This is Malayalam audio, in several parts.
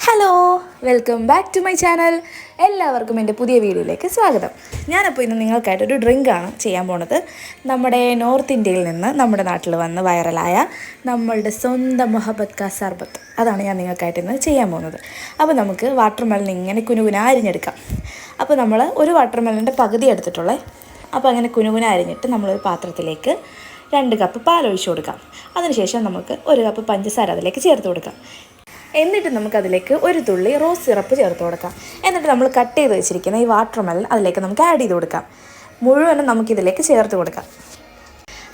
Hello, welcome back to my channel. എല്ലാവർക്കും എൻ്റെ പുതിയ വീഡിയോയിലേക്ക് സ്വാഗതം. ഞാനപ്പോൾ ഇന്ന് നിങ്ങൾക്കായിട്ടൊരു ഡ്രിങ്കാണ് ചെയ്യാൻ പോണത്. നമ്മുടെ നോർത്ത് ഇന്ത്യയിൽ നിന്ന് നമ്മുടെ നാട്ടിൽ വന്ന് വൈറലായ നമ്മളുടെ സ്വന്തം മുഹബത്ത് കാ സർബത്ത്, അതാണ് ഞാൻ നിങ്ങൾക്കായിട്ട് ഇന്ന് ചെയ്യാൻ പോകുന്നത്. അപ്പോൾ നമുക്ക് വാട്ടർ മെലൺ ഇങ്ങനെ കുനുകുന അരിഞ്ഞെടുക്കാം. അപ്പോൾ നമ്മൾ ഒരു വാട്ടർ മെലണിൻ്റെ പകുതി എടുത്തിട്ടുള്ളത്. അപ്പോൾ അങ്ങനെ കുനുകുന അരിഞ്ഞിട്ട് നമ്മളൊരു പാത്രത്തിലേക്ക് 2 കപ്പ് പാലൊഴിച്ച് കൊടുക്കാം. അതിനുശേഷം നമുക്ക് 1 കപ്പ് പഞ്ചസാര അതിലേക്ക് ചേർത്ത് കൊടുക്കാം. എന്നിട്ട് നമുക്കതിലേക്ക് ഒരു തുള്ളി റോസ് സിറപ്പ് ചേർത്ത് കൊടുക്കാം. എന്നിട്ട് നമ്മൾ കട്ട് ചെയ്ത് വെച്ചിരിക്കുന്ന ഈ വാട്ടർ മെലൺ അതിലേക്ക് നമുക്ക് ആഡ് ചെയ്ത് കൊടുക്കാം. മുഴുവനും നമുക്കിതിലേക്ക് ചേർത്ത് കൊടുക്കാം.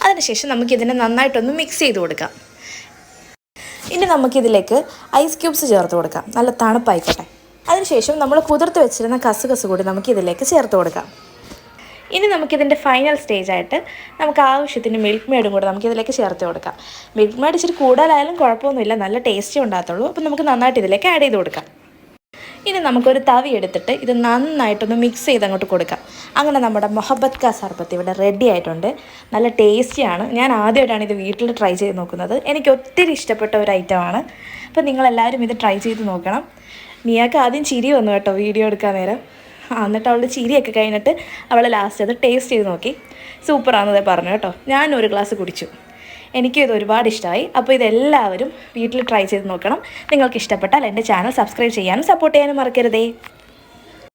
അതിനുശേഷം നമുക്കിതിനെ നന്നായിട്ടൊന്ന് മിക്സ് ചെയ്ത് കൊടുക്കാം. ഇനി നമുക്കിതിലേക്ക് ഐസ് ക്യൂബ്സ് ചേർത്ത് കൊടുക്കാം. നല്ല തണുപ്പായിക്കോട്ടെ. അതിനുശേഷം നമ്മൾ കുതിർത്ത് വെച്ചിരുന്ന കസുകസ് കൂടി നമുക്കിതിലേക്ക് ചേർത്ത് കൊടുക്കാം. ഇനി നമുക്കിതിൻ്റെ ഫൈനൽ സ്റ്റേജായിട്ട് നമുക്ക് ആവശ്യത്തിന് മിൽക്ക് മെയ്ഡും കൂടെ നമുക്കിതിലേക്ക് ചേർത്ത് കൊടുക്കാം. മിൽക്ക് മെയ്ഡ് ഇച്ചിരി കൂടുതലായാലും കുഴപ്പമൊന്നുമില്ല, നല്ല ടേസ്റ്റേ ഉണ്ടാകത്തുള്ളൂ. അപ്പോൾ നമുക്ക് നന്നായിട്ട് ഇതിലേക്ക് ആഡ് ചെയ്ത് കൊടുക്കാം. ഇനി നമുക്കൊരു തവി എടുത്തിട്ട് ഇത് നന്നായിട്ടൊന്ന് മിക്സ് ചെയ്ത് അങ്ങോട്ട് കൊടുക്കാം. അങ്ങനെ നമ്മുടെ മുഹബത്ത് കാ സർബത്ത് ഇവിടെ റെഡി ആയിട്ടുണ്ട്. നല്ല ടേസ്റ്റിയാണ്. ഞാൻ ആദ്യമായിട്ടാണ് ഇത് വീട്ടിൽ ട്രൈ ചെയ്ത് നോക്കുന്നത്. എനിക്ക് ഒത്തിരി ഇഷ്ടപ്പെട്ട ഒരു ഐറ്റമാണ്. അപ്പോൾ നിങ്ങളെല്ലാവരും ഇത് ട്രൈ ചെയ്ത് നോക്കണം. മിയാക്ക് ആദ്യം ചിരി വന്നു കേട്ടോ വീഡിയോ എടുക്കാൻ നേരം. എന്നിട്ട് അവളുടെ ചിരിയൊക്കെ കഴിഞ്ഞിട്ട് അവൾ ലാസ്റ്റ് അത് ടേസ്റ്റ് ചെയ്ത് നോക്കി. സൂപ്പറാണെന്നതേ പറഞ്ഞു കേട്ടോ. ഞാനൊരു ഗ്ലാസ് കുടിച്ചു. എനിക്കും ഇത് ഒരുപാട് ഇഷ്ടമായി. അപ്പോൾ ഇതെല്ലാവരും വീട്ടിൽ ട്രൈ ചെയ്ത് നോക്കണം. നിങ്ങൾക്ക് ഇഷ്ടപ്പെട്ടാൽ എൻ്റെ ചാനൽ സബ്സ്ക്രൈബ് ചെയ്യാനും സപ്പോർട്ട് ചെയ്യാനും മറക്കരുതേ.